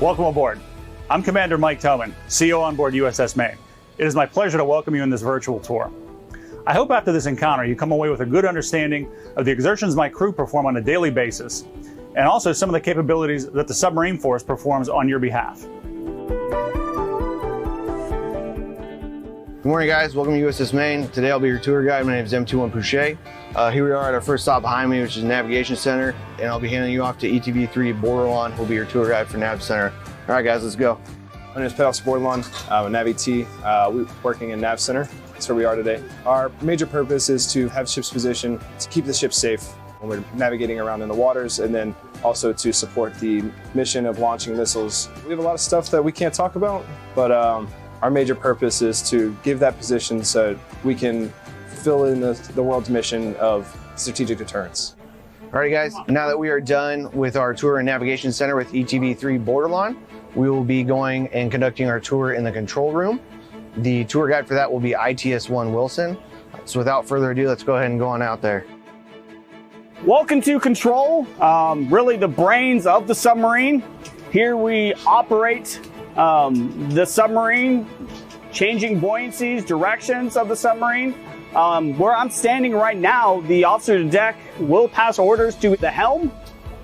Welcome aboard. I'm Commander Mike Toman, CO on board USS Maine. It is my pleasure to welcome you in this virtual tour. I hope after this encounter you come away with a good understanding of the exertions my crew perform on a daily basis, and also some of the capabilities that the submarine force performs on your behalf. Good morning, guys. Welcome to USS Maine. Today I'll be your tour guide. My name is M21 Pouchet. Here we are at our first stop behind me, which is Navigation Center, and I'll be handing you off to ETV3 Bordelon, who'll be your tour guide for Nav Center. All right, guys, let's go. My name is Officer Bordelon. I'm a Navy T. We're working in Nav Center. That's where we are today. Our major purpose is to have ship's position to keep the ship safe when we're navigating around in the waters, and then also to support the mission of launching missiles. We have a lot of stuff that we can't talk about, but our major purpose is to give that position so we can fill in the world's mission of strategic deterrence. Alrighty, guys, now that we are done with our tour and navigation center with ETV3 Bordelon, we will be going and conducting our tour in the control room. The tour guide for that will be ITS-1 Wilson. So without further ado, let's go ahead and go on out there. Welcome to control, really the brains of the submarine. Here we operate the submarine, changing buoyancies, directions of the submarine. Where I'm standing right now, the officer to deck will pass orders to the helm,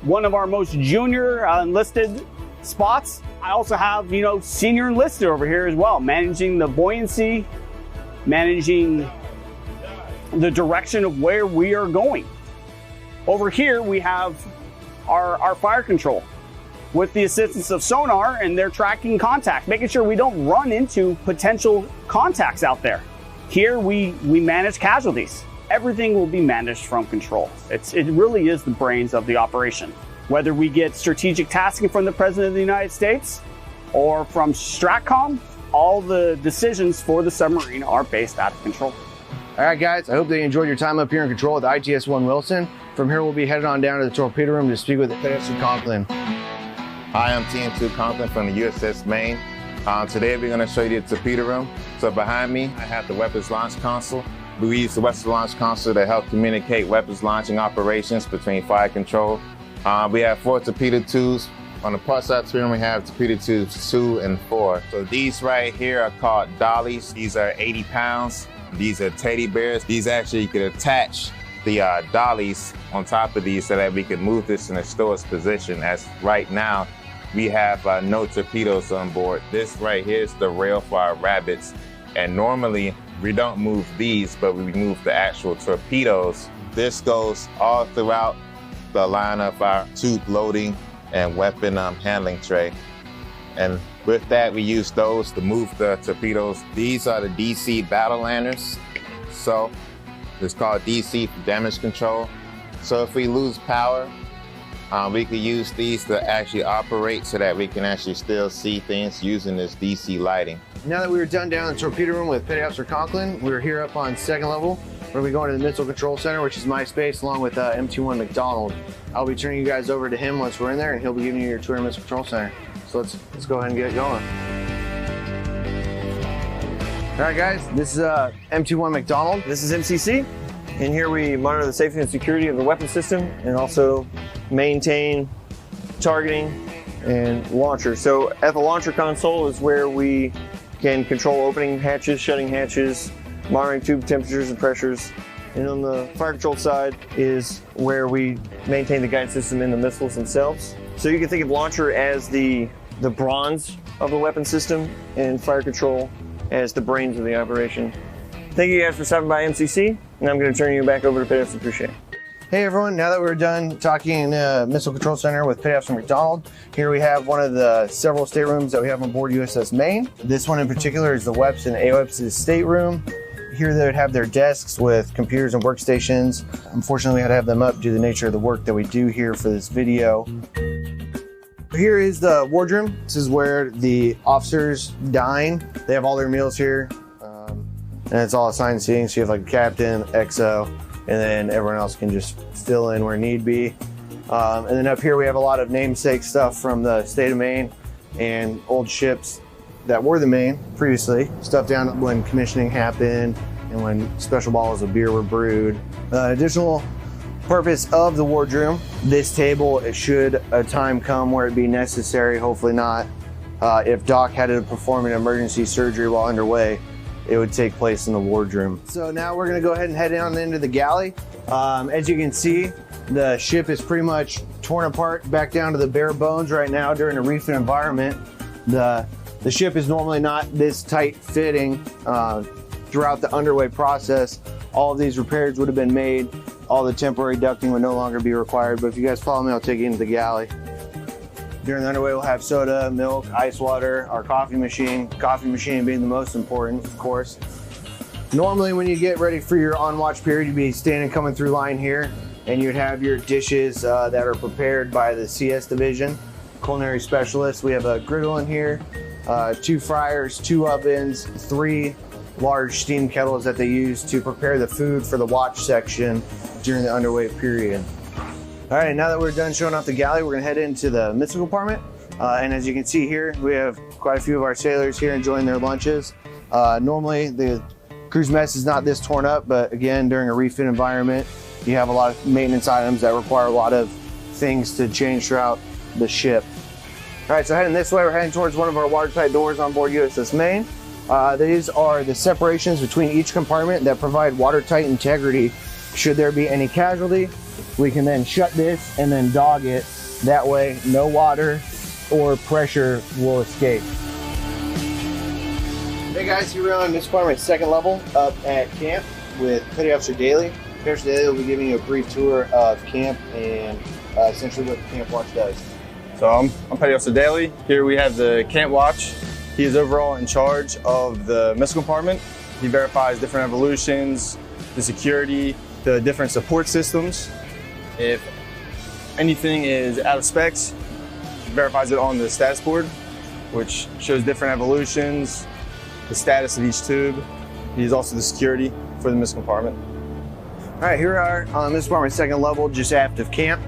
one of our most junior enlisted spots. I also have, senior enlisted over here as well, managing the buoyancy, managing the direction of where we are going. Over here, we have our fire control with the assistance of sonar, and they're tracking contact, making sure we don't run into potential contacts out there. Here, we manage casualties. Everything will be managed from control. It really is the brains of the operation. Whether we get strategic tasking from the President of the United States or from STRATCOM, all the decisions for the submarine are based out of control. All right, guys, I hope that you enjoyed your time up here in control with ITS-1 Wilson. From here, we'll be headed on down to the torpedo room to speak with Petty Conklin. Hi, I'm TM2 Conklin from the USS Maine. Today we're going to show you the torpedo room. So behind me, I have the weapons launch console. We use the weapons launch console to help communicate weapons launching operations between fire control. We have 4 torpedo tubes. On the port side torpedo room, we have torpedo tubes 2 and 4. So these right here are called dollies. These are 80 pounds. These are teddy bears. These actually, you could attach the dollies on top of these so that we can move this in a stowage position, as right now we have no torpedoes on board. This right here is the rail for our rabbits, and normally we don't move these, but we move the actual torpedoes. This goes all throughout the line of our tube loading and weapon handling tray, and with that we use those to move the torpedoes. These are the DC battle landers, so it's called DC for damage control. So if we lose power, we could use these to actually operate so that we can actually still see things using this DC lighting. Now that we were done down in the torpedo room with Petty Officer Conklin, we're here up on second level. We're going to be going to the Missile Control Center, which is my space, along with M21 McDonald. I'll be turning you guys over to him once we're in there, and he'll be giving you your tour of Missile Control Center. So let's go ahead and get it going. All right, guys, this is M21 McDonald. This is MCC. In here we monitor the safety and security of the weapon system and also maintain targeting and launcher. So at the launcher console is where we can control opening hatches, shutting hatches, monitoring tube temperatures and pressures. And on the fire control side is where we maintain the guidance system in the missiles themselves. So you can think of launcher as the bronze of the weapon system and fire control as the brains of the operation. Thank you guys for stopping by MCC, and I'm going to turn you back over to Petty Officer Pouchet. Hey everyone, now that we're done talking in the Missile Control Center with Petty Officer McDonald, here we have one of the several staterooms that we have on board USS Maine. This one in particular is the WEPS and AWEPS stateroom. Here they would have their desks with computers and workstations. Unfortunately, we had to have them up due to the nature of the work that we do here for this video. Here is the wardroom. This is where the officers dine. They have all their meals here, and it's all assigned seating. So you have like a captain, XO, and then everyone else can just fill in where need be. And then up here we have a lot of namesake stuff from the state of Maine and old ships that were the Maine previously. Stuff down when commissioning happened and when special bottles of beer were brewed. Additional Purpose of the wardroom, this table, it should a time come where it be necessary, hopefully not, if Doc had to perform an emergency surgery while underway, it would take place in the wardroom. So now we're gonna go ahead and head on into the galley. As you can see, the ship is pretty much torn apart back down to the bare bones right now during a refit environment. The ship is normally not this tight fitting throughout the underway process. All of these repairs would have been made. All the temporary ducting would no longer be required, but if you guys follow me, I'll take you into the galley. During the underway, we'll have soda, milk, ice water, our coffee machine being the most important, of course. Normally, when you get ready for your on-watch period, you'd be standing coming through line here, and you'd have your dishes that are prepared by the CS division, culinary specialists. We have a griddle in here, 2 fryers, 2 ovens, 3 large steam kettles that they use to prepare the food for the watch section during the underway period. All right, now that we're done showing off the galley, we're gonna head into the missile compartment. And as you can see here, we have quite a few of our sailors here enjoying their lunches. Normally, the crew's mess is not this torn up, but again, during a refit environment, you have a lot of maintenance items that require a lot of things to change throughout the ship. All right, so heading this way, we're heading towards one of our watertight doors on board USS Maine. These are the separations between each compartment that provide watertight integrity. Should there be any casualty, we can then shut this and then dog it. That way, no water or pressure will escape. Hey guys, here we are on Missile Compartment 2nd level up at camp with Petty Officer Daly. Petty Officer Daly will be giving you a brief tour of camp and essentially what the camp watch does. So I'm Petty Officer Daly. Here we have the camp watch. He is overall in charge of the missile compartment. He verifies different evolutions, the security, the different support systems. If anything is out of specs, he verifies it on the status board, which shows different evolutions, the status of each tube. He's also the security for the missile compartment. All right, here we are on Missile Compartment 2nd level, just aft of camp.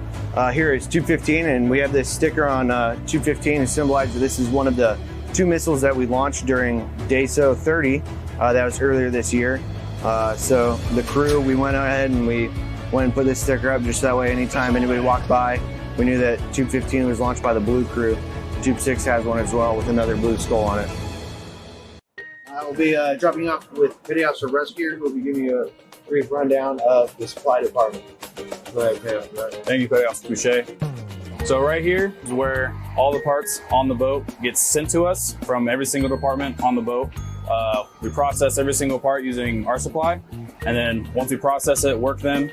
Here is Tube 15, and we have this sticker on Tube 15 to symbolize that this is one of the 2 missiles that we launched during DASO 30. That was earlier this year. So the crew, we went ahead and we went and put this sticker up just that way anytime anybody walked by, we knew that Tube 15 was launched by the blue crew. Tube 6 has one as well with another blue skull on it. We'll be dropping off with Petty Officer Rescue, who will be giving you a brief rundown of the supply department. Go ahead, Petty Officer. Thank you, Petty Officer Boucher. So right here is where all the parts on the boat get sent to us from every single department on the boat. We process every single part using our supply, and then once we process it, work them,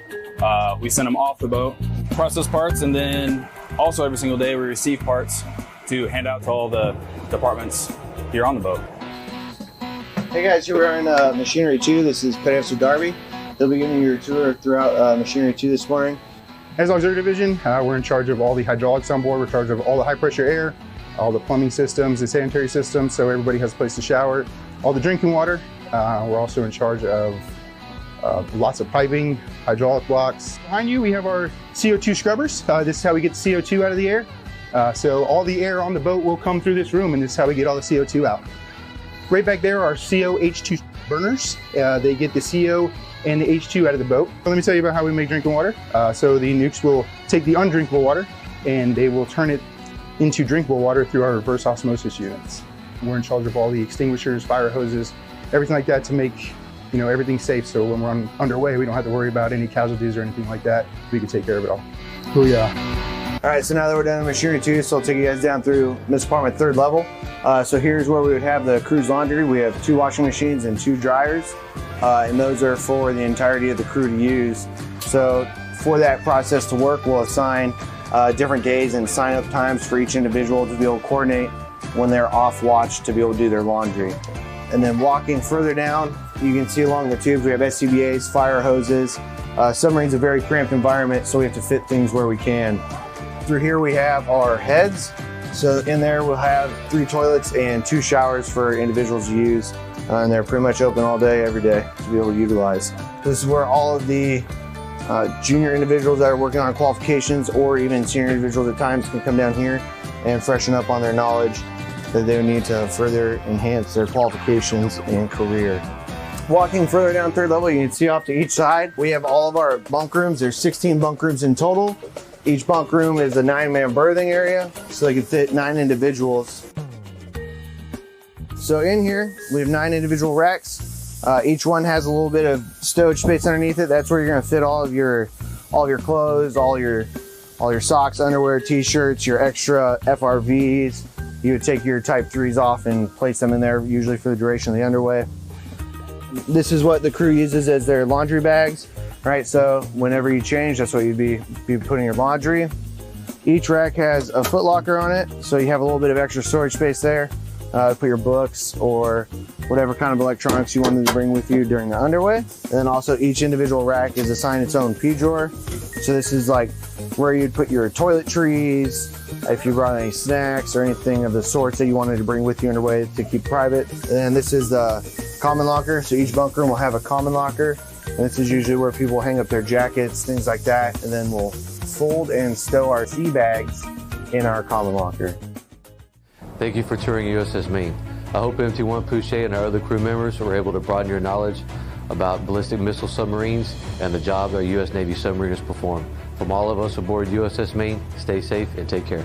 we send them off the boat, process parts, and then also every single day we receive parts to hand out to all the departments here on the boat. Hey guys, here we are in Machinery 2. This is Petty Officer Darby. They'll be giving you a tour throughout Machinery 2 this morning. As Auxiliary Division, we're in charge of all the hydraulics on board. We're in charge of all the high pressure air, all the plumbing systems, the sanitary systems, so everybody has a place to shower, all the drinking water. We're also in charge of lots of piping, hydraulic blocks. Behind you, we have our CO2 scrubbers. This is how we get the CO2 out of the air. So all the air on the boat will come through this room, and this is how we get all the CO2 out. Right back there are CO-H2 burners. They get the CO and the H2 out of the boat. So let me tell you about how we make drinking water. So the nukes will take the undrinkable water and they will turn it into drinkable water through our reverse osmosis units. We're in charge of all the extinguishers, fire hoses, everything like that to make everything safe. So when we're underway, we don't have to worry about any casualties or anything like that. We can take care of it all. Oh yeah. All right, so now that we're done in Machinery 2, so I'll take you guys down through Missile Compartment 3rd level. So here's where we would have the crew's laundry. We have 2 washing machines and 2 dryers, and those are for the entirety of the crew to use. So for that process to work, we'll assign different days and sign-up times for each individual to be able to coordinate when they're off watch to be able to do their laundry. And then walking further down, you can see along the tubes, we have SCBAs, fire hoses. Submarine's a very cramped environment, so we have to fit things where we can. Through here we have our heads. So in there we'll have 3 toilets and 2 showers for individuals to use. And they're pretty much open all day, every day to be able to utilize. This is where all of the junior individuals that are working on qualifications or even senior individuals at times can come down here and freshen up on their knowledge that they would need to further enhance their qualifications and career. Walking further down third level, you can see off to each side. We have all of our bunk rooms. There's 16 bunk rooms in total. Each bunk room is a 9-man berthing area, so they can fit 9 individuals. So in here, we have 9 individual racks. Each one has a little bit of stowage space underneath it. That's where you're gonna fit all of your clothes, all your socks, underwear, t-shirts, your extra FRVs. You would take your Type 3s off and place them in there, usually for the duration of the underway. This is what the crew uses as their laundry bags, right? So whenever you change, that's what you'd be putting your laundry. Each rack has a foot locker on it, so you have a little bit of extra storage space there. Put your books or whatever kind of electronics you wanted to bring with you during the underway. And then also each individual rack is assigned its own P drawer. So this is like where you'd put your toiletries, if you brought any snacks or anything of the sorts that you wanted to bring with you underway to keep private. And this is the common locker. So each bunk room will have a common locker. And this is usually where people hang up their jackets, things like that. And then we'll fold and stow our sea bags in our common locker. Thank you for touring USS Maine. I hope MT1 Pouchet and our other crew members were able to broaden your knowledge about ballistic missile submarines and the job our U.S. Navy submariners perform. From all of us aboard USS Maine, stay safe and take care.